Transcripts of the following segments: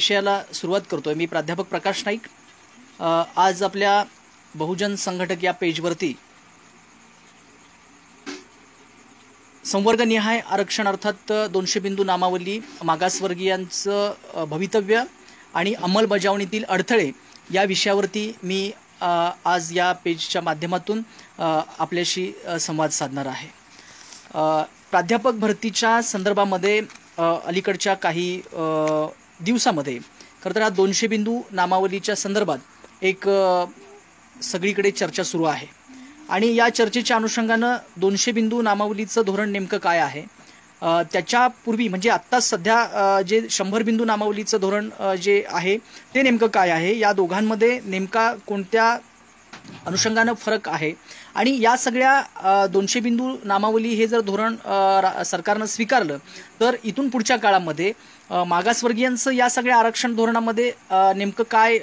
विषयाला सुरुवात करतोय। मी प्राध्यापक प्रकाश नाईक। आज आपल्या बहुजन संघटक या पेजवरती संवर्गनिहाय आरक्षण अर्थात 200 बिंदू नामावली, मागासवर्गीयांचं भवितव्य आणि अंमलबजावणीतील अडथळे या विषयावरती मी आज या पेजच्या माध्यमातून आपल्याशी संवाद साधणार आहे। प्राध्यापक भरतीच्या संदर्भामध्ये अलीकडच्या काही दिवसामध्ये खरं तर 200 बिंदू नामावलीच्या संदर्भात एक सगळीकडे चर्चा सुरू आहे आणि या चर्चेच्या अनुषंगानं 200 बिंदू नामावलीचं धोरण नेमकं काय आहे, त्याच्यापूर्वी म्हणजे आत्ता सध्या जे 100 बिंदू नामावलीचं धोरण जे आहे ते नेमकं काय आहे, या दोघांमध्ये नेमका कोणत्या अनुषंगानं फरक आहे आणि या सगळ्या 200 बिंदू नामावली हे जर धोरण सरकारनं स्वीकारलं तर इथून पुढच्या काळामध्ये मागासवर्गीयांचं या सगळ्या आरक्षण धोरणामध्ये नेमकं काय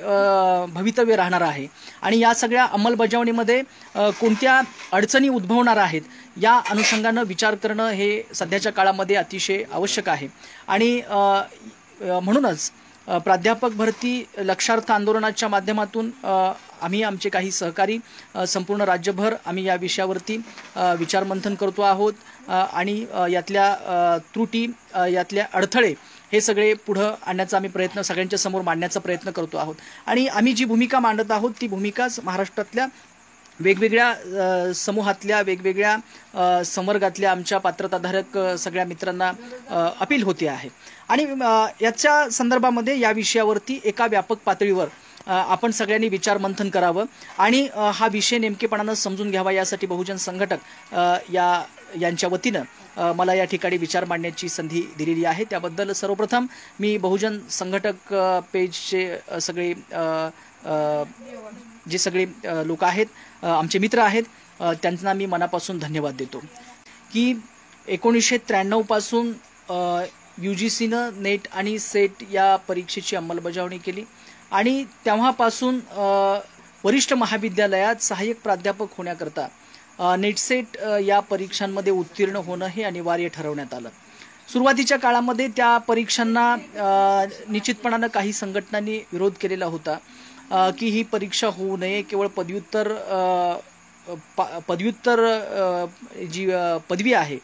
भवितव्य राहणार आहे आणि या सगळ्या अंमलबजावणीमध्ये कोणत्या अडचणी उद्भवणार आहेत या अनुषंगानं विचार करणं हे सध्याच्या काळामध्ये अतिशय आवश्यक आहे। आणि म्हणूनच प्राध्यापक भरती लक्षार्थ आंदोलनाच्या माध्यमातून आम्ही आमचे काही सहकारी संपूर्ण राज्यभर आम्ही या विषयावरती विचारमंथन करतो आहोत आणि यातल्या त्रुटी, यातल्या अडथळे हे सगळे पुढं आणण्याचा आम्ही प्रयत्न सगळ्यांच्या समोर मांडण्याचा प्रयत्न करतो आहोत। आणि आम्ही जी भूमिका मांडत आहोत ती भूमिकाच महाराष्ट्रातल्या वेगवेगळ्या समूहातल्या वेगवेगळ्या संवर्गातल्या आमच्या पात्रताधारक सगळ्या मित्रांना अपील होते आहे आणि याच्या संदर्भामध्ये या विषयावरती एका व्यापक पातळीवर आपण सगळ्यांनी विचार मंथन करावं आणि हा विषय नेमकेपणानं समजून घ्यावा यासाठी बहुजन संघटक यांच्या वतीनं मला या ठिकाणी विचार मांडण्याची संधी दिलेली आहे। त्याबद्दल सर्वप्रथम मी बहुजन संघटक पेजचे सगळे जे सगळे लोक आहेत, आमचे मित्र आहेत, त्यांना मी मनापासून धन्यवाद देतो की 1993 पासून UGCनं नेट आणि सेट या परीक्षेची अंमलबजावणी केली आणि तेव्हापासून वरिष्ठ महाविद्यालयात सहाय्यक प्राध्यापक होण्याकरता नेट सेट या परीक्षांमध्ये उत्तीर्ण होणं हे अनिवार्य ठरवण्यात आलं। सुरुवातीच्या काळामध्ये त्या परीक्षांना निश्चितपणानं काही संघटनांनी विरोध केलेला होता की ही परीक्षा होऊ नये, केवळ पदव्युत्तर जी पदवी आहे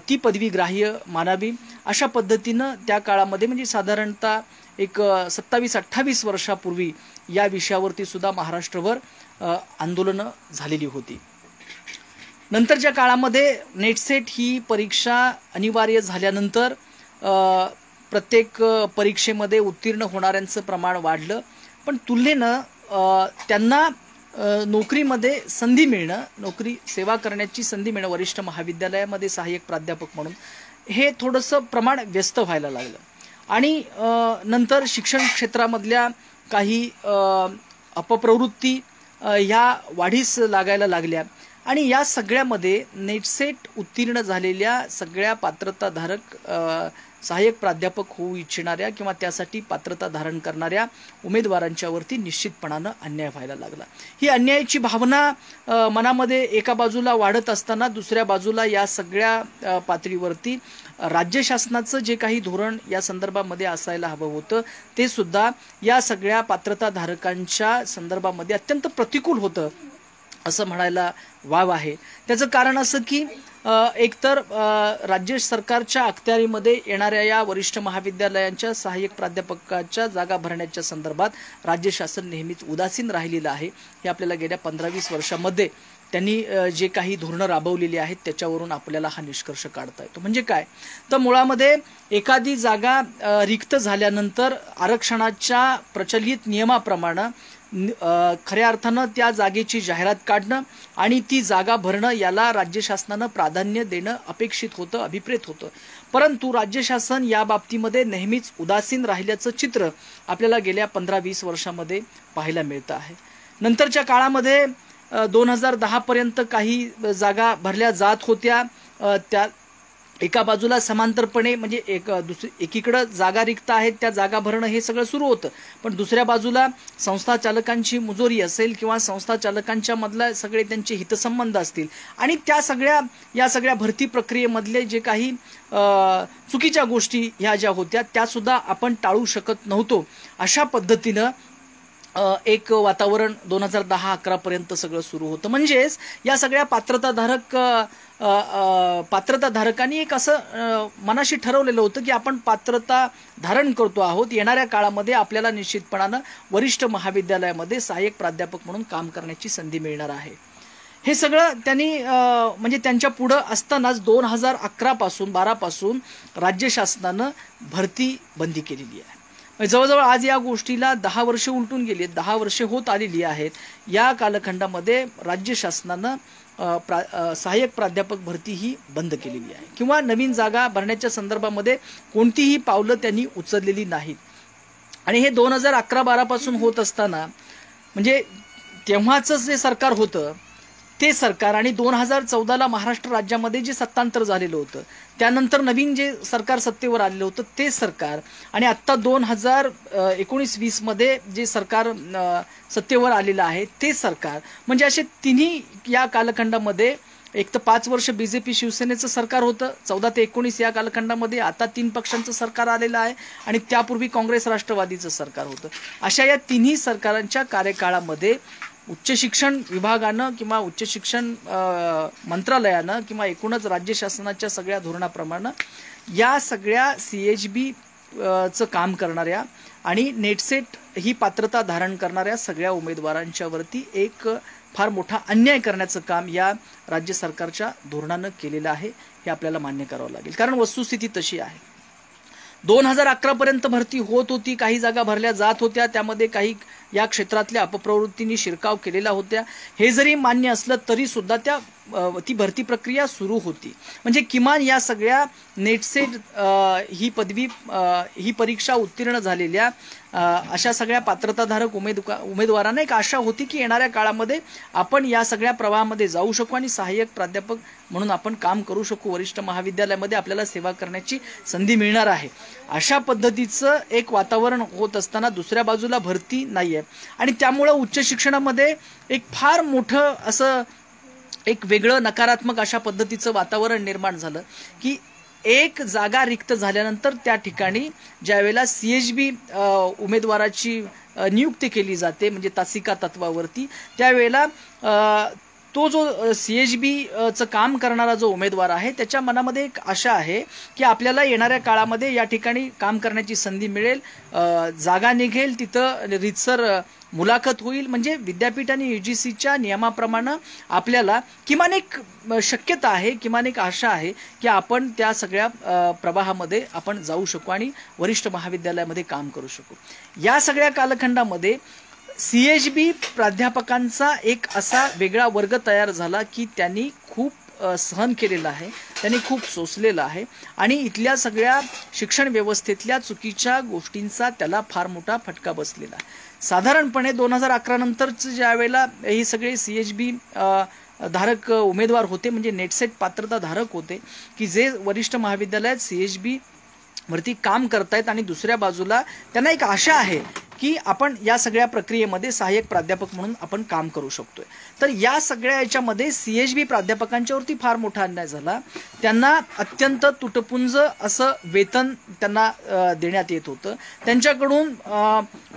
ती पदवी ग्राह्य मानावी अशा पद्धतीनं त्या काळामध्ये म्हणजे साधारणतः एक 27-28 वर्षापूर्वी या विषयावरती सुद्धा महाराष्ट्रभर आंदोलनं झालेली होती। नंतरच्या काळामध्ये नेटसेट ही परीक्षा अनिवार्य झाल्यानंतर प्रत्येक परीक्षेमध्ये उत्तीर्ण होणाऱ्यांचं प्रमाण वाढलं, पण तुलनेनं त्यांना नोकरीमध्ये संधी मिळणं, नोकरी सेवा करण्याची संधी मिळणं वरिष्ठ महाविद्यालयामध्ये सहाय्यक प्राध्यापक म्हणून हे थोडंसं प्रमाण व्यस्त व्हायला लागलं आणि नंतर शिक्षण क्षेत्रामधल्या काही अपप्रवृत्ती ह्या वाढीस लागायला लागल्या आणि या सगळ्यामध्ये नेटसेट उत्तीर्ण झालेल्या सगळ्या पात्रताधारक सहाय्यक प्राध्यापक होऊ इच्छिणाऱ्या किंवा त्यासाठी पात्रता धारण करणाऱ्या उमेदवारांच्यावरती निश्चितपणानं अन्याय व्हायला लागला। ही अन्यायाची भावना मनामध्ये एका बाजूला वाढत असताना दुसऱ्या बाजूला या सगळ्या पातळीवरती राज्य शासनाचं जे काही धोरण या संदर्भामध्ये असायला हवं होतं ते सुद्धा या सगळ्या पात्रताधारकांच्या संदर्भामध्ये अत्यंत प्रतिकूल होतं असं म्हणायला वाव आहे। त्याचं कारण असं की एकतर राज्य सरकारच्या अखत्यारीमध्ये येणाऱ्या या वरिष्ठ महाविद्यालयांच्या सहाय्यक प्राध्यापकाच्या जागा भरण्याच्या संदर्भात राज्य शासन नेहमीच उदासीन राहिलेलं आहे। हे आपल्याला गेल्या 15-20 वर्षामध्ये त्यांनी जे काही धोरणं राबवलेली आहेत त्याच्यावरून आपल्याला हा निष्कर्ष काढता येतो। म्हणजे काय तर मुळामध्ये एखादी जागा रिक्त झाल्यानंतर आरक्षणाच्या प्रचलित नियमाप्रमाणे खऱ्या अर्थानं त्या जागेची जाहिरात काढणं आणि ती जागा भरणं याला राज्य शासनानं प्राधान्य देणं अपेक्षित होतं, अभिप्रेत होतं, परंतु राज्य शासन या बाबतीमध्ये नेहमीच उदासीन राहिल्याचं चित्र आपल्याला गेल्या 15-20 वर्षामध्ये पाहायला मिळतं आहे। नंतरच्या काळामध्ये 2010 पर्यंत काही जागा भरल्या जात होत्या, त्या एका बाजूला समांतरपणे म्हणजे एकीकडं जागा रिक्त आहेत, त्या जागा भरणं हे सगळं सुरू होतं, पण दुसऱ्या बाजूला संस्था चालकांची मुजोरी असेल किंवा संस्था चालकांच्या मधला सगळे त्यांचे हितसंबंध असतील आणि या सगळ्या भरती प्रक्रियेमधले जे काही चुकीच्या गोष्टी ह्या ज्या होत्या त्या सुद्धा आपण टाळू शकत नव्हतो. अशा पद्धतीनं एक वातावरण 2010-11 पर्यंत सगळं सुरू होतं. म्हणजेच या सगळ्या पात्रताधारकांनी एक असं मनाशी ठरवलेलं होतं की आपण पात्रता धारण करतो आहोत, येणाऱ्या काळामध्ये आपल्याला निश्चितपणानं वरिष्ठ महाविद्यालयामध्ये सहाय्यक प्राध्यापक म्हणून काम करण्याची संधी मिळणार आहे. हे सगळं त्यांनी म्हणजे त्यांच्या पुढं असतानाच 2011-12 पासून राज्य शासनानं भरती बंदी केलेली आहे. जवळजवळ आज या गोष्टीला 10 वर्षे उलटून गेली आहेत, 10 वर्षे होत आलेली आहेत. या कालखंडामध्ये राज्य शासनानं सहाय्यक प्राध्यापक भरती ही बंद केलेली आहे किंवा नवीन जागा भरण्याच्या संदर्भामध्ये कोणतीही पावलं त्यांनी उचललेली नाहीत. आणि हे 2011-12 पासून होत असताना म्हणजे तेव्हाचं जे सरकार होतं ते सरकार आणि 2014ला महाराष्ट्र राज्यामध्ये जे सत्तांतर झालेलं होतं त्यानंतर नवीन जे सरकार सत्तेवर आलेलं होतं ते सरकार आणि आत्ता 2019-20 मध्ये जे सरकार सत्तेवर आलेलं आहे ते सरकार म्हणजे असे तिन्ही या कालखंडामध्ये एक तर 5 वर्ष बीजेपी शिवसेनेचं सरकार होतं, 14 ते 19 या कालखंडामध्ये आता 3 पक्षांचं सरकार आलेलं आहे आणि त्यापूर्वी काँग्रेस राष्ट्रवादीचं सरकार होतं. अशा या तिन्ही सरकारांच्या कार्यकाळामध्ये उच्च शिक्षण विभागानं किंवा उच्च शिक्षण मंत्रालयानं किंवा एकूणच राज्य शासनाच्या सगळ्या धोरणाप्रमाणे या सगळ्या CHB चं काम करणाऱ्या आणि नेटसेट ही पात्रता धारण करणाऱ्या सगळ्या उमेदवारांच्या वरती एक फार मोठा अन्याय करण्याचं काम या राज्य सरकारच्या धोरणानं केलेलं आहे. हे आपल्याला मान्य करावं लागेल, कारण वस्तुस्थिती तशी आहे. 2011 पर्यंत भरती होत होती, काही जागा भरल्या जात होत्या, त्यामध्ये काही या क्षेत्रातल्या अपप्रवृत्तींनी शिरकाव केलेला होत्या. हे जरी मान्य असलं तरी सुद्धा ती भरती प्रक्रिया सुरू होती. म्हणजे किमान या सगळ्या नेटसेट ही परीक्षा उत्तीर्ण झालेल्या अशा सगळ्या पात्रताधारक उमेदवारांना एक आशा होती की येणाऱ्या काळामध्ये आपण या सगळ्या प्रवाहामध्ये जाऊ शकू आणि सहाय्यक प्राध्यापक म्हणून आपण काम करू शकू, वरिष्ठ महाविद्यालयामध्ये आपल्याला सेवा करण्याची संधी मिळणार आहे. अशा पद्धतीचं एक वातावरण होत असताना दुसऱ्या बाजूला भरती नाही आहे आणि त्यामुळं उच्च शिक्षणामध्ये एक फार मोठं असं एक वेगळं नकारात्मक अशा पद्धतीचं वातावरण निर्माण झालं की एक जागा रिक्त झाल्यानंतर त्या ठिकाणी ज्यावेळेला CHB उमेदवाराची नियुक्ती केली जाते म्हणजे तासिका तत्वावरती, त्यावेळेला तो जो CHBचं काम करणारा जो उमेदवार आहे त्याच्या मनामध्ये एक आशा आहे की आपल्याला येणाऱ्या काळामध्ये या ठिकाणी काम करण्याची संधी मिळेल, जागा निघेल, तिथं रीतसर मुलाखत होईल, म्हणजे विद्यापीठ आणि UGCच्या नियमाप्रमाणे आपल्याला किमान एक शक्यता आहे, किमान एक आशा आहे की आपण त्या सगळ्या प्रवाहामध्ये आपण जाऊ शकू आणि वरिष्ठ महाविद्यालयामध्ये काम करू शकू. या सगळ्या कालखंडामध्ये CHB प्राध्यापकांचा एक असा वेगळा वर्ग तयार झाला की त्यांनी खूप सहन केलेलं आहे, त्यांनी खूप सोसलेलं आहे आणि इथल्या सगळ्या शिक्षण व्यवस्थेतल्या चुकीच्या गोष्टींचा त्याला फार मोठा फटका बसलेला आहे. साधारणपणे 2011 नंतरचं ज्या वेळेला ही सगळे CHB धारक उमेदवार होते म्हणजे नेटसेट पात्रता धारक होते की जे वरिष्ठ महाविद्यालयात CHB वरती काम करतायत आणि दुसऱ्या बाजूला त्यांना एक आशा आहे की आपण या सगळ्या प्रक्रियेमध्ये सहाय्यक प्राध्यापक म्हणून आपण काम करू शकतोय. तर या सगळ्या याच्यामध्ये CHB प्राध्यापकांच्यावरती फार मोठा अन्याय झाला. त्यांना अत्यंत तुटपुंज असं वेतन त्यांना देण्यात येत होतं. त्यांच्याकडून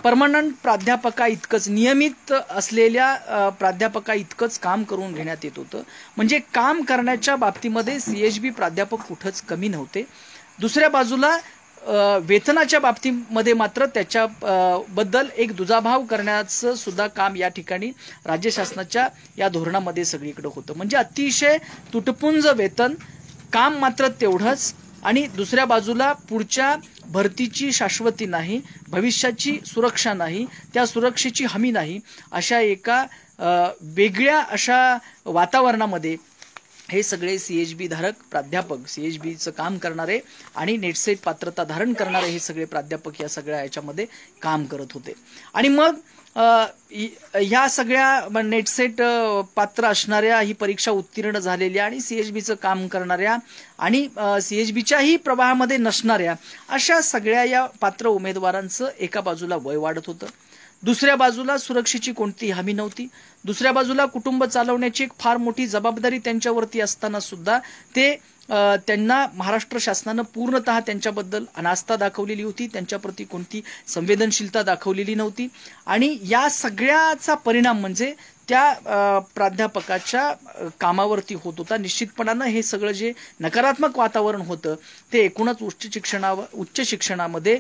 परमनंट प्राध्यापका इतकंच, नियमित असलेल्या प्राध्यापका इतकंच काम करून घेण्यात येत होतं. म्हणजे काम करण्याच्या बाबतीमध्ये CHB प्राध्यापक कुठंच कमी नव्हते. दुसऱ्या बाजूला वेतनाच्या बाबतीमध्ये मात्र त्याच्या बद्दल एक दुजाभाव करण्याचं सुद्धा काम या ठिकाणी राज्य शासनाच्या या धोरणामध्ये सगळीकडे होतं. म्हणजे अतिशय तुटपुंज वेतन, काम मात्र तेवढंच आणि दुसऱ्या बाजूला पुढच्या भरतीची शाश्वती नाही, भविष्याची सुरक्षा नाही, त्या सुरक्षेची हमी नाही, अशा एका वेगळ्या अशा वातावरणामध्ये हे सगळे CHB धारक प्राध्यापक, CHBचं काम करणारे आणि नेटसेट पात्रता धारण करणारे हे सगळे प्राध्यापक या सगळ्या याच्यामध्ये काम करत होते. आणि मग ह्या सगळ्या नेटसेट पात्र असणाऱ्या, ही परीक्षा उत्तीर्ण झालेल्या आणि CHBचं काम करणाऱ्या आणि CHBच्याही प्रवाहामध्ये नसणाऱ्या अशा सगळ्या या पात्र उमेदवारांचं एका बाजूला वय वाढत होतं, दुसऱ्या बाजूला सुरक्षेची कोणतीही हमी नव्हती, दुसऱ्या बाजूला कुटुंब चालवण्याची एक फार मोठी जबाबदारी त्यांच्यावरती असताना सुद्धा त्यांना महाराष्ट्र शासनानं पूर्णतः त्यांच्याबद्दल अनास्था दाखवलेली होती, त्यांच्याप्रती कोणती संवेदनशीलता दाखवलेली नव्हती. आणि या सगळ्याचा परिणाम म्हणजे त्या प्राध्यापकाच्या कामावरती होत होता. निश्चितपणानं हे सगळं जे नकारात्मक वातावरण होतं ते एकूणच उच्च शिक्षणामध्ये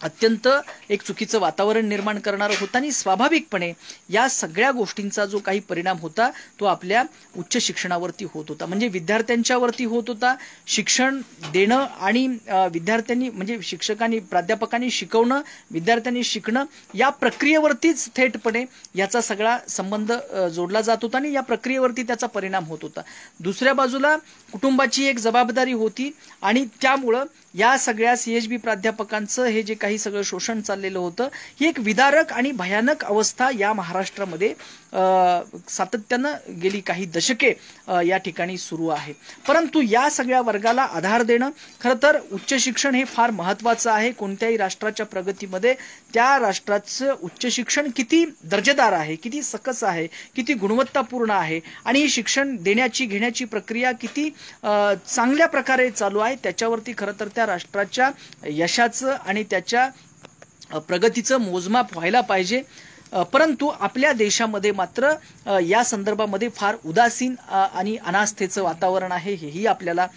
अत्यंत एक चुकीचं वातावरण निर्माण करणारं होतं. आणि स्वाभाविकपणे या सगळ्या गोष्टींचा जो काही परिणाम होता तो आपल्या उच्च शिक्षणावरती होत होता. म्हणजे विद्यार्थ्यांच्यावरती होत होता. शिक्षण देणं आणि विद्यार्थ्यांनी म्हणजे शिक्षकांनी प्राध्यापकांनी शिकवणं, विद्यार्थ्यांनी शिकणं या प्रक्रियेवरतीच थेटपणे याचा सगळा संबंध जोडला जात होता आणि या प्रक्रियेवरती त्याचा परिणाम होत होता. दुसऱ्या बाजूला कुटुंबाची एक जबाबदारी होती आणि त्यामुळं या सगळ्या CHB प्राध्यापकांचं हे जे काही सगळं शोषण चाललेलं होतं ही एक विदारक आणि भयानक अवस्था या महाराष्ट्रामध्ये सातत्यानं गेली काही दशके या ठिकाणी सुरू आहे. परंतु या सगळ्या वर्गाला आधार देणं खरं तर उच्च शिक्षण हे फार महत्त्वाचं आहे. कोणत्याही राष्ट्राच्या प्रगतीमध्ये त्या राष्ट्राचं उच्च शिक्षण किती दर्जेदार आहे, किती सकस आहे, किती गुणवत्तापूर्ण आहे आणि ही शिक्षण देण्याची घेण्याची प्रक्रिया किती चांगल्या प्रकारे चालू आहे त्याच्यावरती खरं तर त्या राष्ट्राच्या यशाचं आणि त्याच्या प्रगतीचं मोजमाप व्हायला पाहिजे. परंतु आपल्या देशामध्ये मात्र या संदर्भामध्ये फार उदासीन आणि अनास्थेचं वातावरण आहे हेही आपल्याला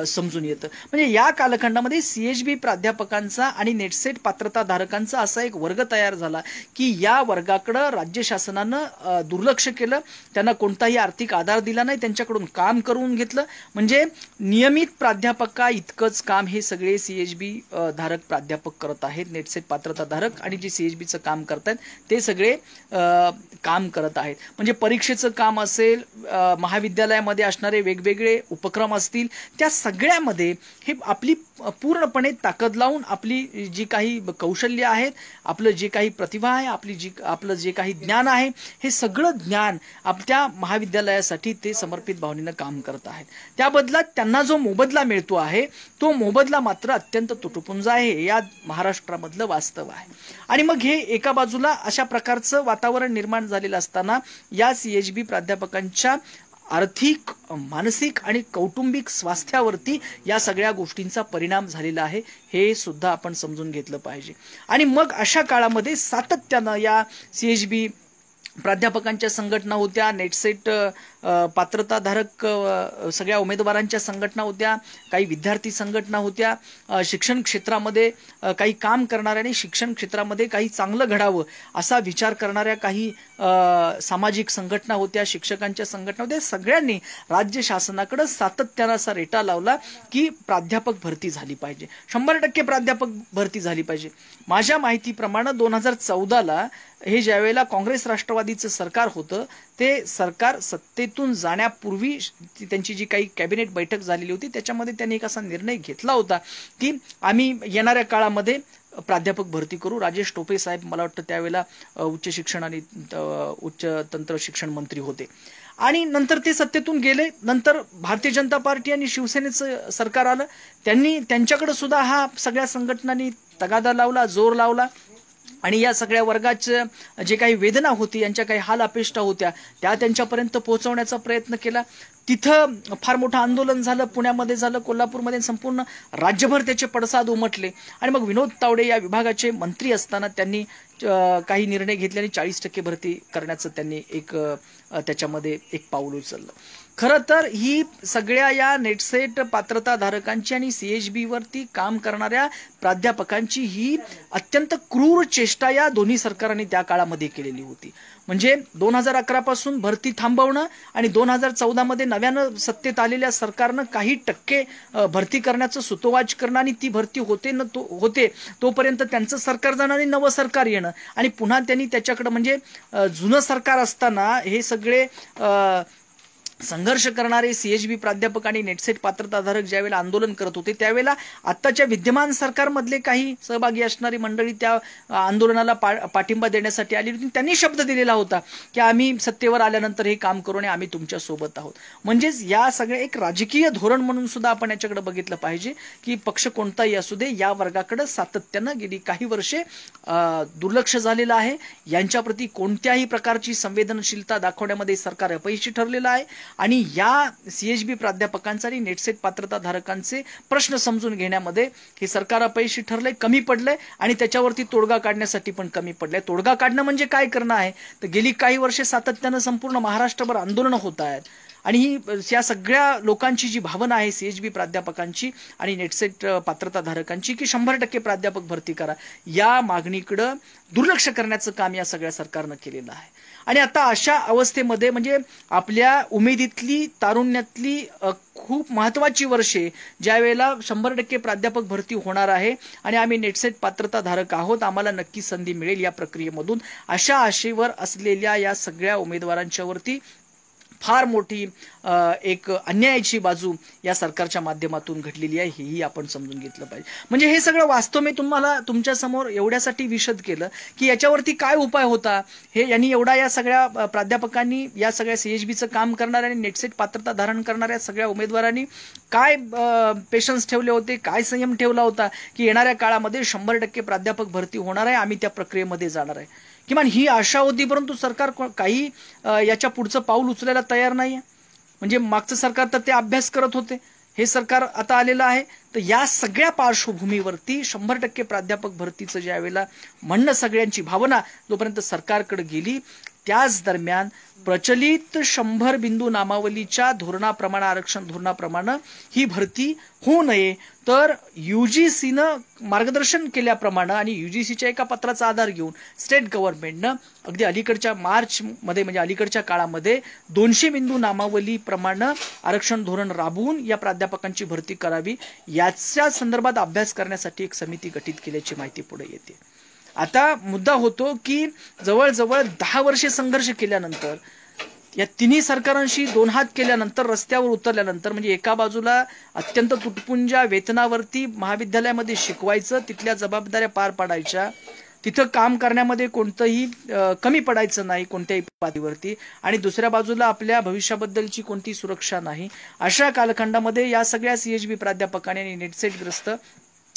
समजून येतं. म्हणजे या कालखंडामध्ये CHB प्राध्यापकांचा आणि नेटसेट पात्रताधारकांचा असा एक वर्ग तयार झाला की या वर्गाकडं राज्य शासनानं दुर्लक्ष केलं, त्यांना कोणताही आर्थिक आधार दिला नाही, त्यांच्याकडून काम करून घेतलं. म्हणजे नियमित प्राध्यापका इतकंच काम हे सगळे CHB धारक प्राध्यापक करत आहेत, नेटसेट पात्रताधारक आणि जे CHBचं काम करतात ते सगळे काम करत आहेत. म्हणजे परीक्षेचं काम असेल, महाविद्यालयामध्ये असणारे वेगवेगळे उपक्रम असतील, त्या सगळ्यामध्ये हे आपली पूर्णपणे ताकद लावून आपली जी काही कौशल्य आहेत, आपलं जे काही प्रतिभा आहे, आपलं जे काही ज्ञान आहे हे सगळं ज्ञान आपल्या महाविद्यालयासाठी ते समर्पित भावनेनं काम करत आहेत. त्या बदल्यात त्यांना जो मोबदला मिळतो आहे तो मोबदला मात्र अत्यंत तुटपुंजा आहे. या महाराष्ट्रामधलं वास्तव आहे. आणि मग हे एका बाजूला अशा प्रकारचं वातावरण निर्माण झालेलं असताना या CHB प्राध्यापकांच्या आर्थिक, मानसिक आणि कौटुंबिक स्वास्थ्यावरती या सगळ्या गोष्टींचा परिणाम झालेला आहे हे सुद्धा आपण समजून घेतलं पाहिजे. आणि मग अशा काळामध्ये सातत्यानं या CHB प्राध्यापकांच्या संघटना होत्या, नेटसेट पात्रताधारक सगळ्या उमेदवारांच्या संघटना होत्या, काही विद्यार्थी संघटना होत्या, शिक्षण क्षेत्रामध्ये काही काम करणाऱ्या आणि शिक्षण क्षेत्रामध्ये काही चांगलं घडावं असा विचार करणाऱ्या काही सामाजिक संघटना होत्या, शिक्षकांच्या संघटना होत्या. सगळ्यांनी राज्य शासनाकडे सातत्यानं असा रेटा लावला की प्राध्यापक भरती झाली पाहिजे, 100% प्राध्यापक भरती झाली पाहिजे. माझ्या माहितीप्रमाणे 2014ला हे ज्यावेळेला काँग्रेस राष्ट्रवादीचं सरकार होतं ते सरकार सत्तेतून जाण्यापूर्वी त्यांची जी काही कॅबिनेट बैठक झालेली होती त्याच्यामध्ये त्यांनी एक असा निर्णय घेतला होता की आम्ही येणाऱ्या काळामध्ये प्राध्यापक भरती करू. राजेश टोपे साहेब मला वाटतं त्यावेळेला उच्च शिक्षण आणि उच्च तंत्र शिक्षण मंत्री होते. आणि नंतर ते सत्तेतून गेले. नंतर भारतीय जनता पार्टी आणि शिवसेनेचं सरकार आलं, त्यांच्याकडे सुद्धा हा सगळ्या संघटनांनी तगादा लावला, जोर लावला आणि या सगळ्या वर्गाच्या जे काही वेदना होती, यांच्या काही हाल अपेष्टा होत्या त्या त्यांच्यापर्यंत पोहोचवण्याचा प्रयत्न केला. तिथं फार मोठं आंदोलन झालं, पुण्यामध्ये झालं, कोल्हापूरमध्ये, संपूर्ण राज्यभर त्याचे पडसाद उमटले. आणि मग विनोद तावडे या विभागाचे मंत्री असताना त्यांनी काही निर्णय घेतले आणि 40% भरती करण्याचं त्यांनी त्याच्यामध्ये एक पाऊल उचललं. खरं तर ही सगळ्या या नेटसेट पात्रताधारकांची आणि CHB वरती काम करणाऱ्या प्राध्यापकांची ही अत्यंत क्रूर चेष्टा या दोन्ही सरकारांनी त्या काळामध्ये केलेली होती. म्हणजे 2011 पासून भरती थांबवणं आणि 2014 मध्ये नव्यानं सत्तेत आलेल्या सरकारनं काही टक्के भरती करण्याचं सुतोवाच करणं आणि ती भरती होते तोपर्यंत त्यांचं सरकार जाणं आणि नवं सरकार येणं आणि पुन्हा त्यांनी त्याच्याकडे म्हणजे जुनं सरकार असताना हे सगळे संघर्ष करणारे सीएचबी प्राध्यापक आणि नेटसेट पात्रताधारक ज्यावेळेला आंदोलन करत होते त्यावेळेला आत्ताच्या विद्यमान सरकारमधले काही सहभागी असणारी मंडळी त्या आंदोलनाला पाठिंबा देण्यासाठी आली होती. त्यांनी शब्द दिलेला होता की आम्ही सत्तेवर आल्यानंतर हे काम करू आणि आम्ही तुमच्या सोबत आहोत. म्हणजेच या सगळ्या एक राजकीय धोरण म्हणून सुद्धा आपण याच्याकडे बघितलं पाहिजे की पक्ष कोणताही असू दे या वर्गाकडे सातत्यानं गेली काही वर्षे दुर्लक्ष झालेलं आहे. यांच्याप्रती कोणत्याही प्रकारची संवेदनशीलता दाखवण्यामध्ये सरकार अपयशी ठरलेलं आहे आणि या सीएचबी प्राध्यापकांचे आणि नेटसेट पात्रताधारकांचे प्रश्न समजून घेण्यामध्ये हे सरकार अपयशी ठरलंय, कमी पडलंय आणि त्याच्यावरती तोडगा काढण्यासाठी पण कमी पडलंय. तोडगा काढणं म्हणजे काय करणं आहे तर गेली काही वर्षे सातत्यानं संपूर्ण महाराष्ट्रभर आंदोलनं होत आहेत आणि ही या सगळ्या लोकांची जी भावना आहे सीएचबी प्राध्यापकांची आणि नेटसेट पात्रताधारकांची की 100% प्राध्यापक भरती करा, या मागणीकडे दुर्लक्ष करण्याचं काम या सगळ्या सरकारनं केलेलं आहे. आणि आता अशा अवस्थेमध्ये म्हणजे आपल्या उमेदीतली तारुण्यातली खूप महत्त्वाची वर्षे ज्या वेळेला 100% प्राध्यापक भरती होणार आहे आणि आम्ही नेटसेट पात्रताधारक आहोत, आम्हाला नक्की संधी मिळेल या प्रक्रियेमधून, अशा आशेवर असलेल्या या सगळ्या उमेदवारांच्या वरती फार मोठी एक अन्यायाची बाजू या सरकारच्या माध्यमातून घडलेली आहे, हेही आपण समजून घेतलं पाहिजे. म्हणजे हे सगळं वास्तव मी तुम्हाला तुमच्या समोर एवढ्यासाठी विशद केलं की याच्यावरती काय उपाय होता. हे यांनी एवढा या सगळ्या प्राध्यापकांनी या सगळ्या सीएचबीचं काम करणाऱ्या आणि नेटसेट पात्रता धारण करणाऱ्या सगळ्या उमेदवारांनी काय पेशन्स ठेवले होते, काय संयम ठेवला होता की येणाऱ्या काळामध्ये 100% प्राध्यापक भरती होणार आहे, आम्ही त्या प्रक्रियेमध्ये जाणार आहे. किमान ही आशा होती, परंतु सरकार काही याच्या पुढचं पाऊल उचलायला तयार नाहीये. म्हणजे मागचं सरकार तर ते अभ्यास करत होते, हे सरकार आता आलेलं आहे. तर या सगळ्या पार्श्वभूमीवरती 100% प्राध्यापक भरतीचं ज्या वेळेला म्हणणं सगळ्यांची भावना जोपर्यंत सरकारकडे गेली त्याच दरम्यान प्रचलित 100 बिंदू नामावलीच्या धोरणाप्रमाणे आरक्षण धोरणाप्रमाणे ही भरती होऊ नये तर UGCनं मार्गदर्शन केल्याप्रमाणे आणि UGCच्या एका पत्राचा आधार घेऊन स्टेट गव्हर्नमेंटनं अगदी अलीकडच्या मार्चमध्ये म्हणजे अलीकडच्या काळामध्ये 200 बिंदू नामावलीप्रमाणे आरक्षण धोरण राबवून या प्राध्यापकांची भरती करावी याच्या संदर्भात अभ्यास करण्यासाठी एक समिती गठीत केल्याची माहिती पुढे येते. आता मुद्दा होतो की जवळजवळ 10 वर्षे संघर्ष केल्यानंतर या तिन्ही सरकारांशी 2 हात केल्यानंतर रस्त्यावर उतरल्यानंतर म्हणजे एका बाजूला अत्यंत तुटपुंजा वेतनावरती महाविद्यालयामध्ये शिकवायचं, तिथल्या जबाबदाऱ्या पार पाडायच्या, तिथं काम करण्यामध्ये कोणतंही कमी पडायचं नाही कोणत्याही पातळीवरती, आणि दुसऱ्या बाजूला आपल्या भविष्याबद्दलची कोणती सुरक्षा नाही. अशा कालखंडामध्ये या सगळ्या सीएचबी प्राध्यापकांनी आणि नेटसेटग्रस्त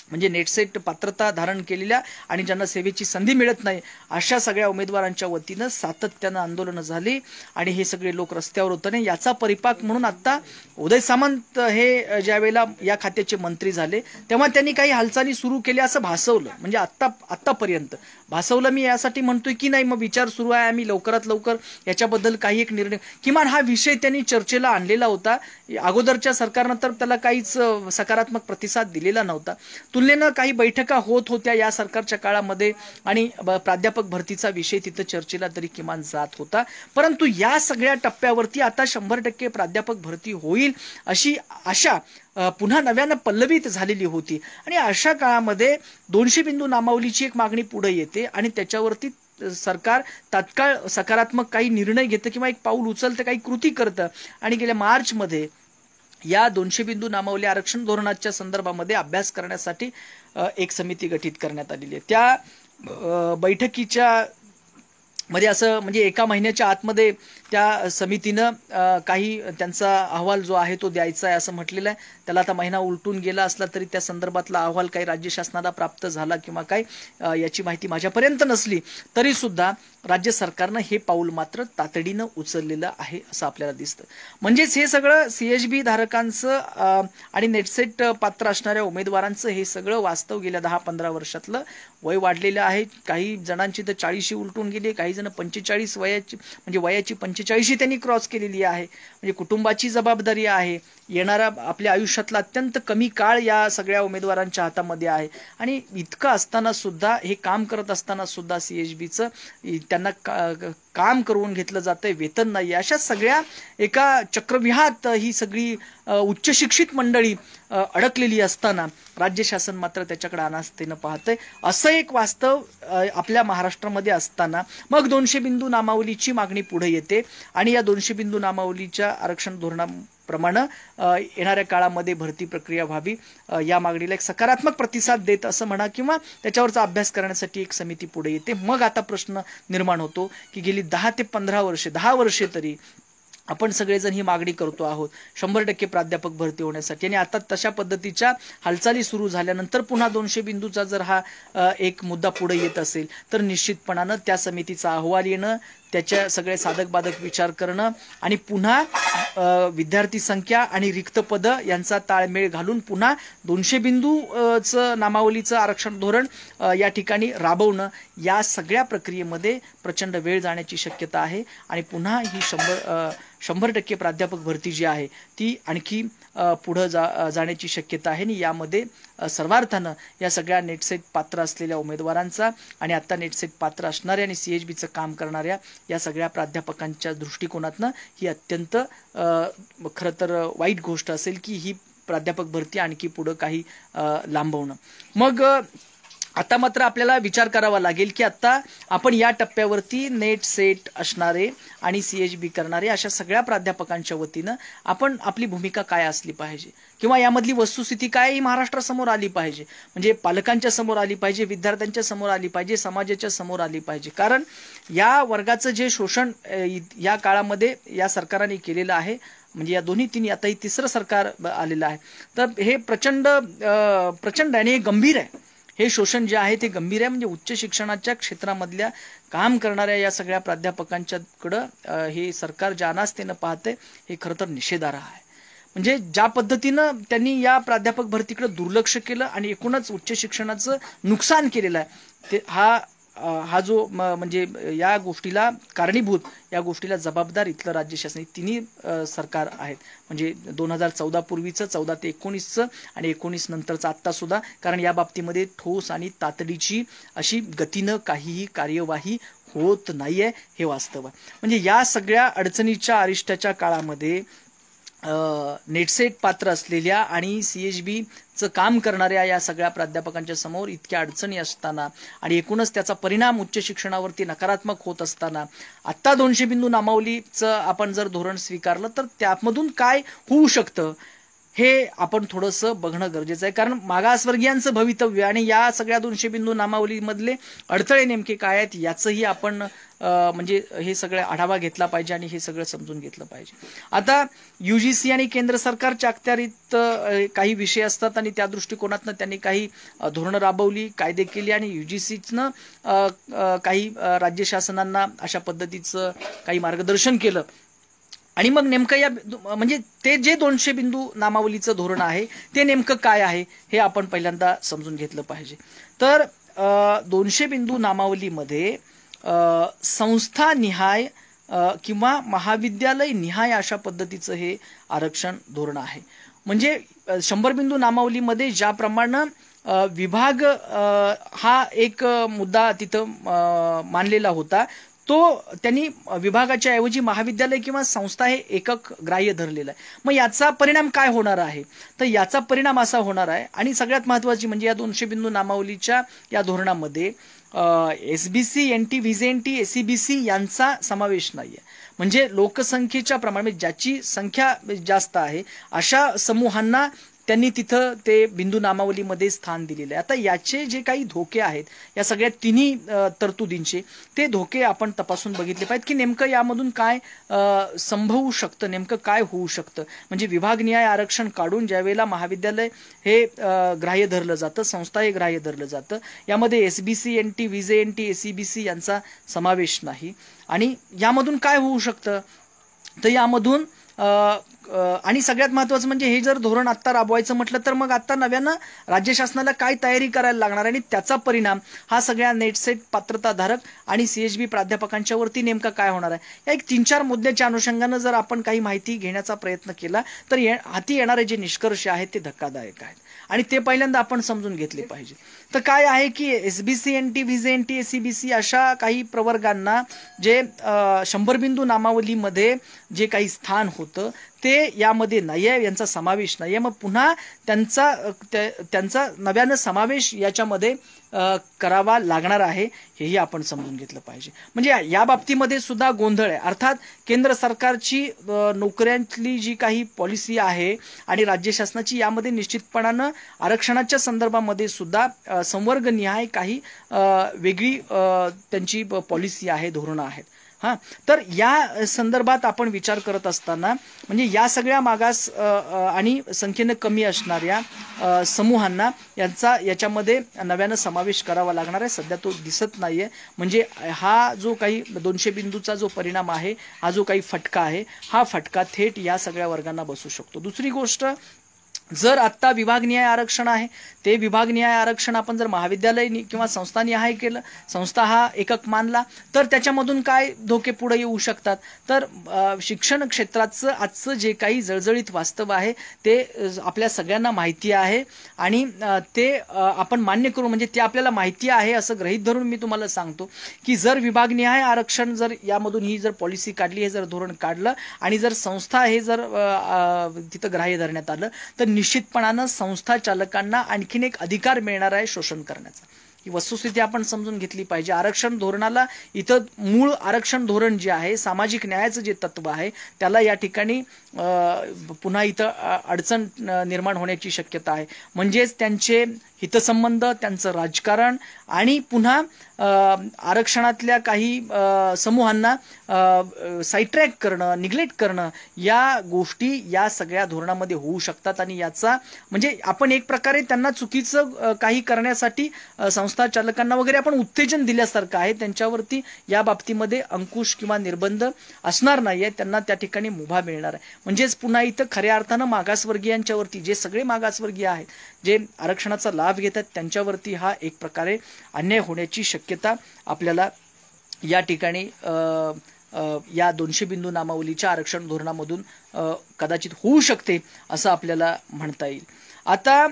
म्हणजे नेटसेट पात्रता धारण केलेल्या आणि ज्यांना सेवेची संधी मिळत नाही अशा सगळ्या उमेदवारांच्या वतीनं सातत्यानं आंदोलनं झाली आणि हे सगळे लोक रस्त्यावर उतरले. याचा परिपाक म्हणून आता उदय सामंत हे ज्या वेळेला या खात्याचे मंत्री झाले तेव्हा त्यांनी काही हालचाली सुरू केल्या असं भासवलं. म्हणजे आत्तापर्यंत भासवलं मी यासाठी म्हणतोय की नाही मग विचार सुरू आहे, आम्ही लवकरात लवकर याच्याबद्दल काही एक निर्णय, किमान हा विषय त्यांनी चर्चेला आणलेला होता. अगोदरच्या सरकारनं तर त्याला काहीच सकारात्मक प्रतिसाद दिलेला नव्हता. तुलनेनं काही बैठका होत होत्या या सरकारच्या काळामध्ये आणि प्राध्यापक भरतीचा विषय तिथं चर्चेला तरी किमान जात होता. परंतु या सगळ्या टप्प्यावरती आता 100% प्राध्यापक भरती होईल अशी आशा पुन्हा नव्यानं पल्लवित झालेली होती. आणि अशा काळामध्ये 200 बिंदू नामावलीची एक मागणी पुढे येते आणि त्याच्यावरती सरकार तात्काळ सकारात्मक काही निर्णय घेतं किंवा एक पाऊल उचलतं, काही कृती करतं. आणि गेल्या मार्चमध्ये या 200 बिंदू नामावली आरक्षण धोरणाच्या संदर्भामध्ये अभ्यास करण्यासाठी एक समिती गठीत करण्यात आलेली आहे. त्या बैठकीच्या मध्ये असं म्हणजे एका महिन्याच्या आतमध्ये त्या समितीनं काही त्यांचा अहवाल जो आहे तो द्यायचा आहे असं म्हटलेलं आहे. त्याला आता महिना उलटून गेला असला तरी त्या संदर्भातला अहवाल काही राज्य शासनाला प्राप्त झाला किंवा काय याची माहिती माझ्यापर्यंत नसली तरी सुद्धा राज्य सरकारनं हे पाऊल मात्र उचललेलं आहे असं आपल्याला दिसतं. म्हणजेच हे सगळं सीएचबी धारकांचं आणि नेटसेट पात्र असणाऱ्या उमेदवारांचं हे सगळं वास्तव गेल्या 10-15 वर्षातलं वय वाढलेलं आहे. काही जणांची तर 40 उलटून गेली, काही जण 45 वयाची म्हणजे वयाची 45 त्यांनी क्रॉस केलेली आहे. म्हणजे कुटुंबाची जबाबदारी आहे, येणारा आपल्या आयुष्यातला अत्यंत कमी काळ या सगळ्या उमेदवारांच्या हातामध्ये आहे. आणि इतकं असताना सुद्धा हे काम करत असताना सुद्धा सीएचबीचं त्यांना काम करून घेतलं जातंय, वेतन नाही. अशा सगळ्या एका चक्रव्यूहात ही सगळी उच्च शिक्षित मंडळी अडकलेली असताना राज्य शासन मात्र त्याच्याकडे अनास्थेनं पाहतंय. असं एक वास्तव आपल्या महाराष्ट्रामध्ये असताना मग 200 बिंदू नामावलीची मागणी पुढे येते आणि या 200 बिंदू नामावलीच्या आरक्षण धोरणाप्रमाणे येणाऱ्या काळामध्ये भरती प्रक्रिया व्हावी या मागणीला एक सकारात्मक प्रतिसाद देत असं म्हणा किंवा त्याच्यावरचा अभ्यास करण्यासाठी एक समिती पुढे येते. मग आता प्रश्न निर्माण होतो की गेली 10 ते 15 वर्षे 10 वर्षे तरी आपण सगळेजण ही मागणी करतो आहोत 100% प्राध्यापक भरती होण्यासाठी आणि आता तशा पद्धतीच्या हालचाली सुरू झाल्यानंतर पुन्हा 200 बिंदूचा जर हा एक मुद्दा पुढे येत असेल तर निश्चितपणानं त्या समितीचा अहवाल येणं, त्याच्या सगळे साधक बाधक विचार करणं आणि पुन्हा विद्यार्थी संख्या आणि रिक्त पद यांचा ताळमेळ घालून पुन्हा 200 बिंदूचं नामावलीचं आरक्षण धोरण या ठिकाणी राबवणं, या सगळ्या प्रक्रियेमध्ये प्रचंड वेळ जाण्याची शक्यता आहे आणि पुन्हा ही 100% प्राध्यापक भरती जी आहे ती आणखी पुढे जाण्याची शक्यता आहे आणि यामध्ये सर्वार्थानं या सगळ्या नेटसेट पात्र असलेल्या उमेदवारांचा आणि आता नेटसेट पात्र असणाऱ्या आणि CHBचं काम करणाऱ्या या सगळ्या प्राध्यापकांच्या दृष्टिकोनातनं ही अत्यंत खरं तर वाईट गोष्ट असेल की ही प्राध्यापक भरती आणखी पुढं काही लांबवणं. मग आता मात्र आपल्याला विचार करावा लागेल की आता आपण या टप्प्यावरती नेट सेट असणारे आणि CHB करणारे अशा सगळ्या प्राध्यापकांच्या वतीनं आपण आपली भूमिका काय असली पाहिजे किंवा यामधली वस्तुस्थिती काय ही महाराष्ट्रासमोर आली पाहिजे, म्हणजे पालकांच्या समोर आली पाहिजे, विद्यार्थ्यांच्या समोर आली पाहिजे, समाजाच्या समोर आली पाहिजे. कारण या वर्गाचं जे शोषण या काळामध्ये या सरकारने केलेलं आहे, म्हणजे या दोन्ही तिन्ही आता ही तिसरं सरकार आलेलं आहे, तर हे प्रचंड आणि हे गंभीर आहे. हे शोषण जे आहे ते गंभीर आहे. म्हणजे उच्च शिक्षणाच्या क्षेत्रामधल्या काम करणाऱ्या या सगळ्या प्राध्यापकांच्याकडं हे सरकार ज्या अनास्थेनं पाहते हे खरं तर निषेधार्ह आहे. म्हणजे ज्या पद्धतीनं त्यांनी या प्राध्यापक भरतीकडे दुर्लक्ष केलं आणि एकूणच उच्च शिक्षणाचं नुकसान केलेलं आहे ते हा जो म्हणजे या गोष्टीला कारणीभूत, या गोष्टीला जबाबदार इथलं राज्य शासन तिन्ही सरकार आहेत. म्हणजे 2014 पूर्वीचं, 14 ते 19चं आणि 19 नंतरचं आत्ता सुद्धा, कारण या बाबतीमध्ये ठोस आणि तातडीची अशी गतीनं काहीही कार्यवाही होत नाहीये हे वास्तव आहे. म्हणजे या सगळ्या अडचणीच्या अरिष्टाच्या काळामध्ये नेटसेट पात्र असलेल्या आणि CHBचं काम करणाऱ्या या सगळ्या प्राध्यापकांच्या समोर इतक्या अडचणी असताना आणि एकूणच त्याचा परिणाम उच्च शिक्षणावरती नकारात्मक होत असताना आत्ता 200 बिंदू नामावलीचं आपण जर धोरण स्वीकारलं तर त्यामधून काय होऊ शकतं हे आपण थोडंसं बघणं गरजेचं आहे. कारण मागासवर्गीयांचं भवितव्य आणि या सगळ्या 200 बिंदू नामावलीमधले अडथळे नेमके काय आहेत याचंही आपण म्हणजे हे सगळं आढावा घेतला पाहिजे आणि हे सगळं समजून घेतलं पाहिजे. आता UGC आणि केंद्र सरकारच्या अखत्यारीत काही विषय असतात आणि त्या दृष्टिकोनातनं त्यांनी काही धोरणं राबवली, कायदे केले आणि UGCनं काही राज्य शासनांना अशा पद्धतीचं काही मार्गदर्शन केलं आणि मग नेमकं या म्हणजे ते जे 200 बिंदू नामावलीचं धोरण आहे ते नेमकं काय आहे हे आपण पहिल्यांदा समजून घेतलं पाहिजे. तर 200 बिंदू नामावलीमध्ये संस्थानिहाय किंवा महाविद्यालय निहाय अशा पद्धतीचं हे आरक्षण धोरण आहे. म्हणजे 100 बिंदू नामावलीमध्ये ज्याप्रमाणे विभाग हा एक मुद्दा तिथं मानलेला होता तो त्यांनी विभागाच्या ऐवजी महाविद्यालय किंवा संस्था हे एकक ग्राह्य धरलेलं आहे. मग याचा परिणाम काय होणार आहे, तर याचा परिणाम असा होणार आहे आणि सगळ्यात महत्त्वाची म्हणजे या 200 बिंदू नामावलीच्या या धोरणामध्ये SBC, NT, VJNT, SEBC यांचा समावेश नाही आहे. म्हणजे लोकसंख्येच्या प्रमाणे ज्याची संख्या जास्त आहे अशा समूहांना त्यांनी तिथं ते बिंदू नामावलीमध्ये स्थान दिलेलं आहे. आता याचे जे काही धोके आहेत या सगळ्या तिन्ही तरतुदींचे ते धोके आपण तपासून बघितले पाहिजेत की नेमकं यामधून काय संभवू शकतं, नेमकं काय होऊ शकतं. म्हणजे विभागनिहाय आरक्षण काढून ज्यावेळेला महाविद्यालय हे ग्राह्य धरलं जातं, संस्था हे ग्राह्य धरलं जातं, यामध्ये SBC, NT, VJNT, SEBC यांचा समावेश नाही. आणि यामधून काय होऊ शकतं तर यामधून आणि सगळ्यात महत्त्वाचं म्हणजे हे जर धोरण आत्ता राबवायचं म्हटलं तर मग आत्ता नव्यानं राज्य शासनाला काय तयारी करायला लागणार आणि त्याचा परिणाम हा सगळ्या नेटसेट पात्रताधारक आणि CHB प्राध्यापकांच्या वरती नेमका काय होणार आहे. या एक 3-4 मुद्द्याच्या अनुषंगानं जर आपण काही माहिती घेण्याचा प्रयत्न केला तर हाती येणारे जे निष्कर्ष आहेत ते धक्कादायक आहेत आणि ते पहिल्यांदा आपण समजून घेतले पाहिजे. तर काय आहे की SBC NT VJNT SEBC अशा काही प्रवर्गांना जे 100 बिंदू नामावलीमध्ये जे काही स्थान होतं ते यामध्ये नाही आहे, यांचा समावेश नाही आहे. मग पुन्हा त्यांचा नव्यानं समावेश याच्यामध्ये करावा लागणार आहे, हेही आपण समजून घेतलं पाहिजे. म्हणजे या बाबतीमध्ये सुद्धा गोंधळ आहे. अर्थात केंद्र सरकारची नोकऱ्यांतली जी काही पॉलिसी आहे आणि राज्य शासनाची यामध्ये निश्चितपणानं आरक्षणाच्या संदर्भामध्ये सुद्धा संवर्गनिहाय काही वेगळी त्यांची पॉलिसी आहे, धोरणं आहेत. तर या संदर्भात आपण विचार करत असताना म्हणजे या सगळ्या मागास आणि संख्येनं कमी असणाऱ्या समूहांना याच्यामध्ये नव्यानं समावेश करावा लागणार आहे. सध्या तो दिसत नाहीये. म्हणजे हा जो काही 200 बिंदूचा जो परिणाम आहे, हा जो काही फटका आहे, हा फटका थेट या सगळ्या वर्गांना बसू शकतो. दुसरी गोष्ट, जर आत्ता विभागनिहाय आरक्षण आहे, ते विभागनिहाय आरक्षण आपण जर महाविद्यालय किंवा संस्थानिहाय केलं, संस्था हा एकक मानला, तर त्याच्यामधून काय धोके पुढे येऊ शकतात. तर शिक्षण क्षेत्राचं आजचं जे काही जळजळीत वास्तव आहे ते आपल्या सगळ्यांना माहिती आहे आणि ते आपण मान्य करू, म्हणजे ते आपल्याला माहिती आहे असं गृहीत धरून मी तुम्हाला सांगतो की जर विभागनिहाय आरक्षण जर यामधून ही जर पॉलिसी काढली, हे जर धोरण काढलं आणि जर संस्था हे जर तिथं ग्राह्य धरण्यात आलं, तर निश्चितपणानं संस्था चालकांना आणखीन एक अधिकार मिळणार आहे शोषण करण्याचा. ही वस्तुस्थिती आपण समजून घेतली पाहिजे. आरक्षण धोरणाला इथं मूळ आरक्षण धोरण जे आहे, सामाजिक न्यायाचं जे तत्व आहे, त्याला या ठिकाणी पुन्हा इथं अडचण निर्माण होण्याची शक्यता आहे. म्हणजेच त्यांचे हितसंबंध, त्यांचं राजकारण आणि पुन्हा आरक्षणातल्या काही समूहांना साईट्रॅक करणं, निग्लेक्ट करणं, या गोष्टी या सगळ्या धोरणामध्ये होऊ शकतात. आणि याचा म्हणजे आपण एक प्रकारे त्यांना चुकीचं काही करण्यासाठी संस्था चालकांना वगैरे आपण उत्तेजन दिल्यासारखं आहे. त्यांच्यावरती या बाबतीमध्ये अंकुश किंवा निर्बंध असणार नाहीये, त्यांना त्या ठिकाणी मुभा मिळणार आहे. म्हणजेच पुन्हा इथं खऱ्या अर्थानं मागासवर्गीयांच्यावरती, जे सगळे मागासवर्गीय आहेत, जे आरक्षणाचा लाभ घेतात, त्यांच्यावरती हा एक प्रकारे अन्याय होण्याची शक्यता आपल्याला या ठिकाणी या 200 बिंदू नामावलीच्या आरक्षण धोरणामधून कदाचित होऊ शकते असं आपल्याला म्हणता येईल. आता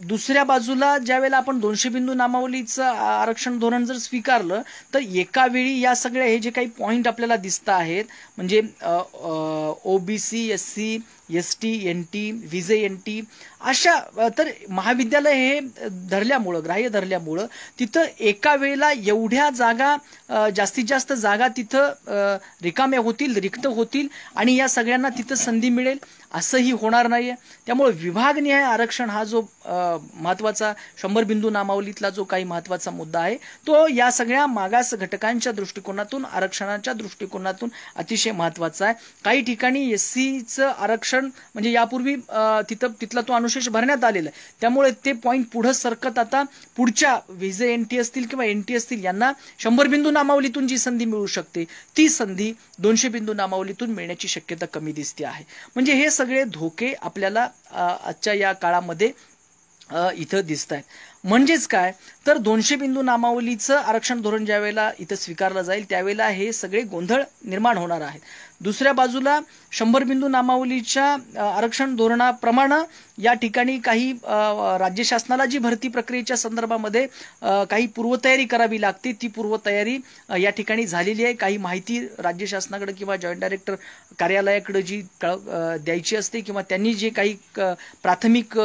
दुसऱ्या बाजूला ज्यावेळेला आपण 200 बिंदू नामावलीचं आरक्षण धोरण जर स्वीकारलं, तर एका वेळी या सगळ्या हे जे काही पॉईंट आपल्याला दिसत आहेत, म्हणजे OBC SC ST NT VJNT अशा, तर महाविद्यालय हे धरल्यामुळं, ग्राह्य धरल्यामुळं तिथं एका वेळेला एवढ्या जागा, जास्तीत जास्त जागा तिथं रिकाम्या होतील, रिक्त होतील आणि या सगळ्यांना तिथं संधी मिळेल असंही होणार नाहीये. त्यामुळे विभागनिहाय आरक्षण हा जो महत्त्वाचा 100 बिंदू नामावलीतला जो काही महत्त्वाचा मुद्दा आहे, तो या सगळ्या मागास घटकांच्या दृष्टिकोनातून, आरक्षणाच्या दृष्टिकोनातून अतिशय महत्त्वाचा आहे. काही ठिकाणी SCचं आरक्षण म्हणजे यापूर्वी तिथला तो अनुशेष भरण्यात आलेला आहे. त्यामुळे ते पॉईंट पुढे सरकत आता पुढच्या VJNT असतील किंवा NT असतील, यांना 100 बिंदू नामावलीतून जी संधी मिळू शकते, ती संधी 200 बिंदू नामावलीतून मिळण्याची शक्यता कमी दिसते आहे. म्हणजे हे सगळे धोके आपल्याला आजच्या या काळामध्ये इथं दिसत आहेत. म्हणजेच काय, तर 200 बिंदू नामावलीचं आरक्षण धोरण ज्या वेळेला इथं स्वीकारलं जाईल, त्यावेळेला हे सगळे गोंधळ निर्माण होणार आहेत. दुसऱ्या बाजूला 100 बिंदू नामावलीच्या आरक्षण धोरणाप्रमाणे या ठिकाणी काही राज्य शासनाला जी भरती प्रक्रियेच्या संदर्भामध्ये काही पूर्वतयारी करावी लागते, ती पूर्वतयारी या ठिकाणी झालेली आहे. काही माहिती राज्य शासनाकडे किंवा जॉईंट डायरेक्टर कार्यालयाकडे जी द्यायची असते किंवा त्यांनी जे काही प्राथमिक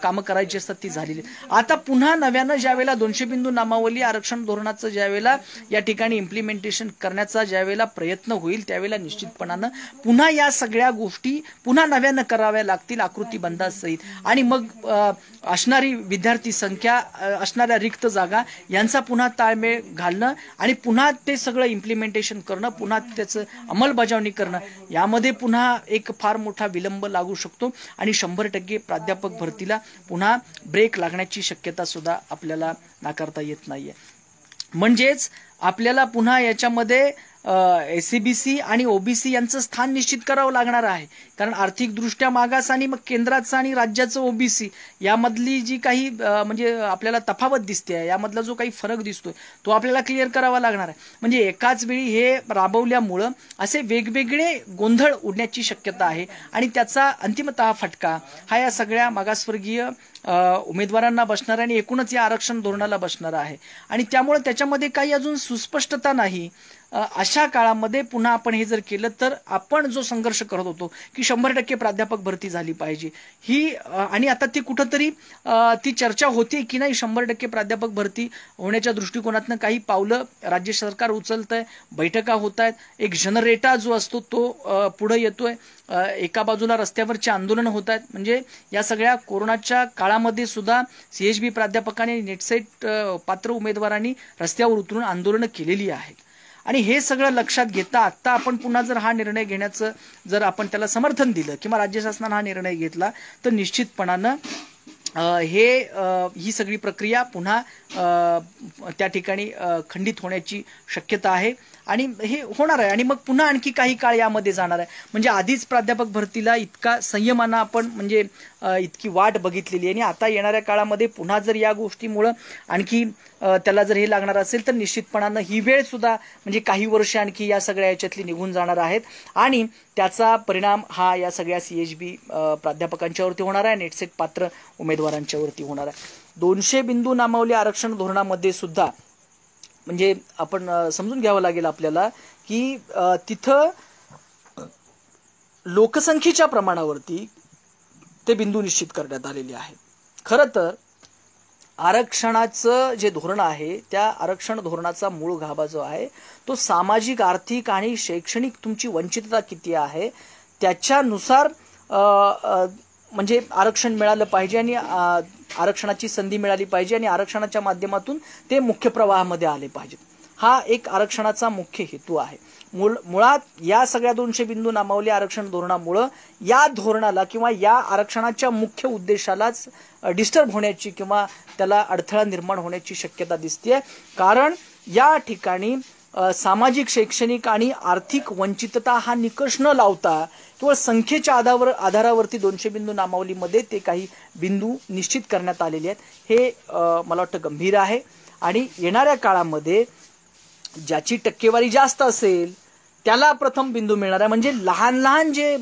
कामं करायची असतात ती झालेली. आता पुन्हा नव्यानं ज्यावेळेला 200 बिंदू नामावली आरक्षण धोरणाचं ज्यावेळेला या ठिकाणी इम्प्लिमेंटेशन करण्याचा ज्यावेळेला प्रयत्न होईल, त्यावेळेला निश्चितपणानं पुन्हा या सगळ्या गोष्टी पुन्हा नव्यानं कराव्या लागतील आकृतीबंधासहित. आणि मग असणारी विद्यार्थी संख्या, असणाऱ्या रिक्त जागा यांचा पुन्हा ताळमेळ घालणं आणि पुन्हा ते सगळं इम्प्लिमेंटेशन करणं, पुन्हा त्याचं अंमलबजावणी करणं, यामध्ये पुन्हा एक फार मोठा विलंब लागू शकतो आणि 100% प्राध्यापक भरतीला पुन्हा ब्रेक लागण्याची शक्यता सुद्धा आपल्याला नाकारता येत नाहीये. म्हणजेच आपल्याला पुन्हा याच्यामध्ये SEBC आणि OBC यांचं स्थान निश्चित करावं लागणार आहे. कारण आर्थिकदृष्ट्या मागास आणि मग केंद्राचं आणि राज्याचं OBC यामधली जी काही म्हणजे आपल्याला तफावत दिसते, यामधला जो काही फरक दिसतोय, तो आपल्याला क्लिअर करावा लागणार आहे. म्हणजे एकाच वेळी हे राबवल्यामुळं असे वेगवेगळे गोंधळ उडण्याची शक्यता आहे आणि त्याचा अंतिमतः फटका हा या सगळ्या मागासवर्गीय उमेदवारांना बसणार आणि एकूणच या आरक्षण धोरणाला बसणार आहे. आणि त्यामुळे त्याच्यामध्ये काही अजून सुस्पष्टता नाही. अशा काळामध्ये पुन्हा आपण हे जर केलं तर आपण जो संघर्ष करत होतो की 100% प्राध्यापक भरती झाली पाहिजे ही, आणि आता ती कुठंतरी ती चर्चा होती की नाही 100% प्राध्यापक भरती होण्याच्या दृष्टिकोनातनं काही पावलं राज्य सरकार उचलतंय, बैठका होत आहेत, एक जनरेटा जो असतो तो पुढे येतोय, एका बाजूला रस्त्यावरचे आंदोलन होत आहेत. म्हणजे या सगळ्या कोरोनाच्या काळामध्ये सुद्धा CHB प्राध्यापकांनी, नेटसेट पात्र उमेदवारांनी रस्त्यावर उतरून आंदोलनं केलेली आहेत. आणि हे सगळं लक्षात घेता आत्ता आपण पुन्हा जर हा निर्णय घेण्याचं जर आपण त्याला समर्थन दिलं किंवा राज्य शासनानं हा निर्णय घेतला तर निश्चितपणानं ही सगळी प्रक्रिया पुन्हा त्या ठिकाणी खंडित होण्याची शक्यता आहे आणि हे होणार आहे. आणि मग पुन्हा आणखी काही काळ यामध्ये जाणार आहे. म्हणजे आधीच प्राध्यापक भरतीला इतका संयमानं आपण म्हणजे इतकी वाट बघितलेली आहे आणि आता येणाऱ्या काळामध्ये पुन्हा जर या गोष्टीमुळं आणखी त्याला जर हे लागणार असेल तर निश्चितपणानं ही वेळ सुद्धा म्हणजे काही वर्ष आणखी या सगळ्या याच्यातली निघून जाणार आहेत आणि त्याचा परिणाम हा या सगळ्या CHB प्राध्यापकांच्यावरती होणार आहे, नेटसेट पात्र उमेदवारांच्यावरती होणार आहे. 200 बिंदू नामावली आरक्षण धोरणामध्ये सुद्धा म्हणजे आपण समजून घ्यावं लागेल आपल्याला की तिथं लोकसंख्येच्या प्रमाणावरती ते बिंदू निश्चित करण्यात आलेले आहेत. खरं तर आरक्षणाचं जे धोरण आहे त्या आरक्षण धोरणाचा मूळ गाभा जो आहे तो सामाजिक, आर्थिक आणि शैक्षणिक तुमची वंचितता किती आहे त्याच्यानुसार म्हणजे आरक्षण मिळालं पाहिजे आणि आरक्षणाची संधी मिळाली पाहिजे आणि आरक्षणाच्या माध्यमातून ते मुख्य प्रवाहामध्ये आले पाहिजेत. हा एक आरक्षणाचा मुख्य हेतू आहे. मुळात या सगळ्या 200 बिंदू नामावली आरक्षण धोरणामुळं या धोरणाला किंवा या आरक्षणाच्या मुख्य उद्देशालाच डिस्टर्ब होण्याची किंवा त्याला अडथळा निर्माण होण्याची शक्यता दिसते. कारण या ठिकाणी सामाजिक, शैक्षणिक आणि आर्थिक वंचितता हा निकष न लावता केवळ संख्येच्या आधारावरती 200 बिंदू नामावलीमध्ये ते काही बिंदू निश्चित करण्यात आलेले आहेत. हे मला वाटतं गंभीर आहे आणि येणाऱ्या काळामध्ये ज्याची टक्केवारी जास्त असेल त्याला प्रथम बिंदू मिळणार आहे. म्हणजे लहान लहान जे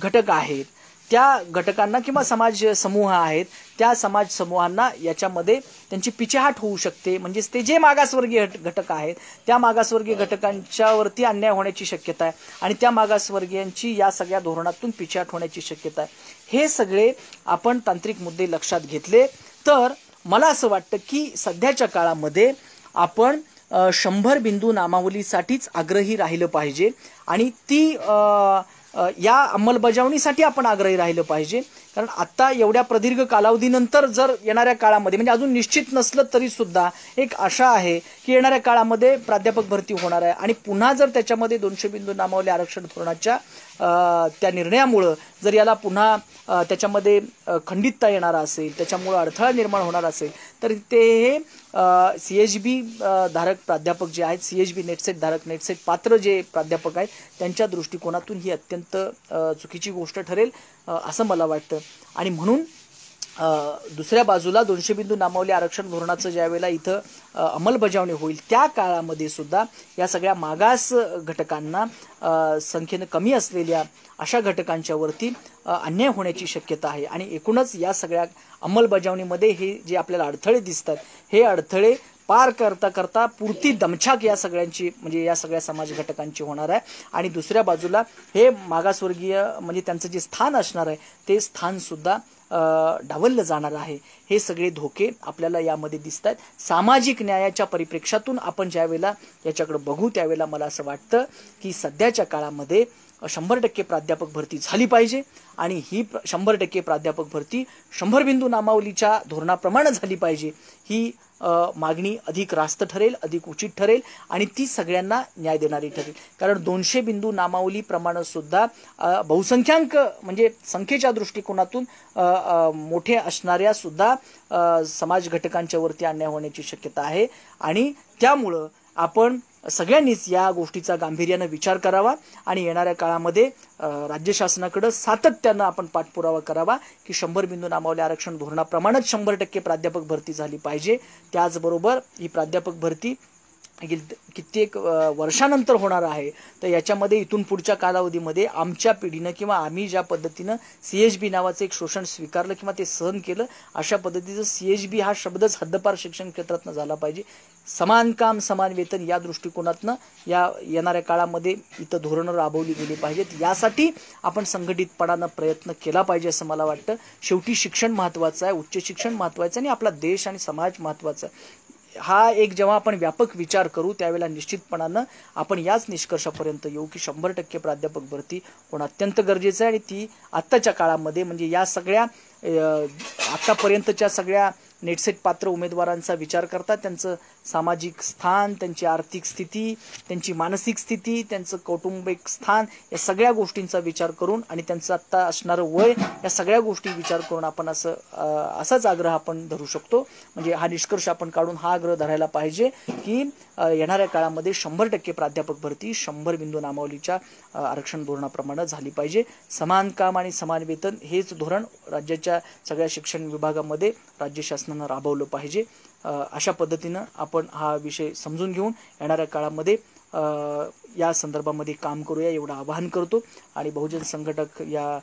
घटक आहेत त्या घटकांना किंवा समाज समूह आहेत त्या समाज समूहांना याच्यामध्ये त्यांची पिछेहाट होऊ शकते. म्हणजेच ते जे मागासवर्गीय घटक आहेत त्या मागासवर्गीय घटकांच्यावरती अन्याय होण्याची शक्यता आहे आणि त्या मागासवर्गीयांची या सगळ्या धोरणातून पिछेहाट होण्याची शक्यता आहे. हे सगळे आपण तांत्रिक मुद्दे लक्षात घेतले तर मला असं वाटतं की सध्याच्या काळामध्ये आपण 100 बिंदू नामावलीसाठीच आग्रही राहिलं पाहिजे आणि ती या अंमलबजावणीसाठी आपण आग्रही राहिलं पाहिजे. कारण आता एवढ्या प्रदीर्घ कालावधीनंतर जर येणाऱ्या काळामध्ये म्हणजे अजून निश्चित नसलं तरी सुद्धा एक आशा आहे की येणाऱ्या काळामध्ये प्राध्यापक भरती होणार आहे आणि पुन्हा जर त्याच्यामध्ये 200 बिंदू नामावली आरक्षण धोरणाच्या त्या निर्णयामुळं जर याला पुन्हा त्याच्यामध्ये खंडितता येणार असेल, त्याच्यामुळं अडथळा निर्माण होणार असेल तर ते हे CHB धारक प्राध्यापक जे आहेत, CHB नेटसेट धारक, नेटसेट पात्र जे प्राध्यापक आहेत त्यांच्या दृष्टिकोनातून ही अत्यंत चुकीची गोष्ट ठरेल असं मला वाटतं. आणि म्हणून दुसऱ्या बाजूला 200 बिंदू नामावली आरक्षण धोरणाचं ज्यावेळेला इथं अंमलबजावणी होईल त्या काळामध्ये सुद्धा या सगळ्या मागास घटकांना, संख्येनं कमी असलेल्या अशा घटकांच्यावरती अन्याय होण्याची शक्यता आहे. आणि एकूणच या सगळ्या अंमलबजावणीमध्ये हे जे आपल्याला अडथळे दिसतात हे अडथळे पार करता करता पुरती दमछाक या सगळ्यांची म्हणजे या सगळ्या समाज घटकांची होणार आहे. आणि दुसऱ्या बाजूला हे मागासवर्गीय म्हणजे त्यांचं जे स्थान असणार आहे ते स्थान सुद्धा डावललं जाणार आहे. हे सगळे धोके आपल्याला यामध्ये दिसत आहेत. सामाजिक न्यायाच्या परिप्रेक्षातून आपण ज्यावेळेला याच्याकडे बघू त्यावेळेला मला असं वाटतं की सध्याच्या काळामध्ये 100% प्राध्यापक भरती झाली पाहिजे आणि ही 100% प्राध्यापक भरती 100 बिंदू नामावलीच्या धोरणाप्रमाणे झाली पाहिजे. ही मागणी अधिक रास्त ठरेल, अधिक उचित ठरेल आणि ती सगळ्यांना न्याय देणारी ठरेल. कारण 200 बिंदू नामावलीप्रमाणे सुद्धा बहुसंख्याक म्हणजे संख्येच्या दृष्टिकोनातून मोठे असणाऱ्या सुद्धा समाज घटकांच्या वरती अन्याय होण्याची शक्यता आहे आणि त्यामुळं आपण सगळ्यांनीच या गोष्टीचा गांभीर्यानं विचार करावा आणि येणाऱ्या काळामध्ये राज्य शासनाकडे सातत्यानं आपण पाठपुरावा करावा की 100 बिंदू नामावली आरक्षण धोरणाप्रमाणेच 100% प्राध्यापक भरती झाली पाहिजे. त्याचबरोबर ही प्राध्यापक भरती कित्येक वर्षानंतर होणार आहे, तर याच्यामध्ये इथून पुढच्या कालावधीमध्ये आमच्या पिढीनं किंवा आम्ही ज्या पद्धतीनं CHB नावाचं एक शोषण स्वीकारलं किंवा ते सहन केलं, अशा पद्धतीचं CHB हा शब्दच हद्दपार शिक्षण क्षेत्रातनं झाला पाहिजे. समान काम समान वेतन या दृष्टिकोनातनं या येणाऱ्या काळामध्ये इथं धोरणं राबवली गेली पाहिजेत. यासाठी आपण संघटितपणानं प्रयत्न केला पाहिजे असं मला वाटतं. शेवटी शिक्षण महत्त्वाचं आहे, उच्च शिक्षण महत्त्वाचं आहे आणि आपला देश आणि समाज महत्त्वाचा आहे. हा एक जेव्हा आपण व्यापक विचार करू त्यावेळेला निश्चितपणानं आपण याच निष्कर्षापर्यंत येऊ की 100% प्राध्यापक भरती होणं अत्यंत गरजेचं आहे. आणि ती आत्ताच्या काळामध्ये म्हणजे या सगळ्या आत्तापर्यंतच्या सगळ्या नेटसेट पात्र उमेदवारांचा विचार करता त्यांचं सामाजिक स्थान, त्यांची आर्थिक स्थिती, त्यांची मानसिक स्थिती, त्यांचं कौटुंबिक स्थान, या सगळ्या गोष्टींचा विचार करून आणि त्यांचं आत्ता असणारं वय, या सगळ्या गोष्टी विचार करून आपण असाच आग्रह आपण धरू शकतो. म्हणजे हा निष्कर्ष आपण काढून हा आग्रह धरायला पाहिजे की येणाऱ्या काळामध्ये 100% प्राध्यापक भरती 100 बिंदू नामावलीच्या आरक्षण धोरणाप्रमाणे झाली पाहिजे. समान काम आणि समान वेतन हेच धोरण राज्याच्या सगळ्या शिक्षण विभागामध्ये राज्य शासनानं राबवलं पाहिजे. अशा पद्धतीनं आपण हा विषय समजून घेऊन येणाऱ्या काळामध्ये या संदर्भामध्ये काम करूया एवढं आवाहन करतो. आणि बहुजन संघटक या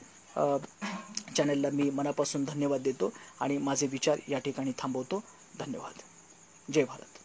चॅनलला मी मनापासून धन्यवाद देतो आणि माझे विचार या ठिकाणी थांबवतो. धन्यवाद. जय भारत.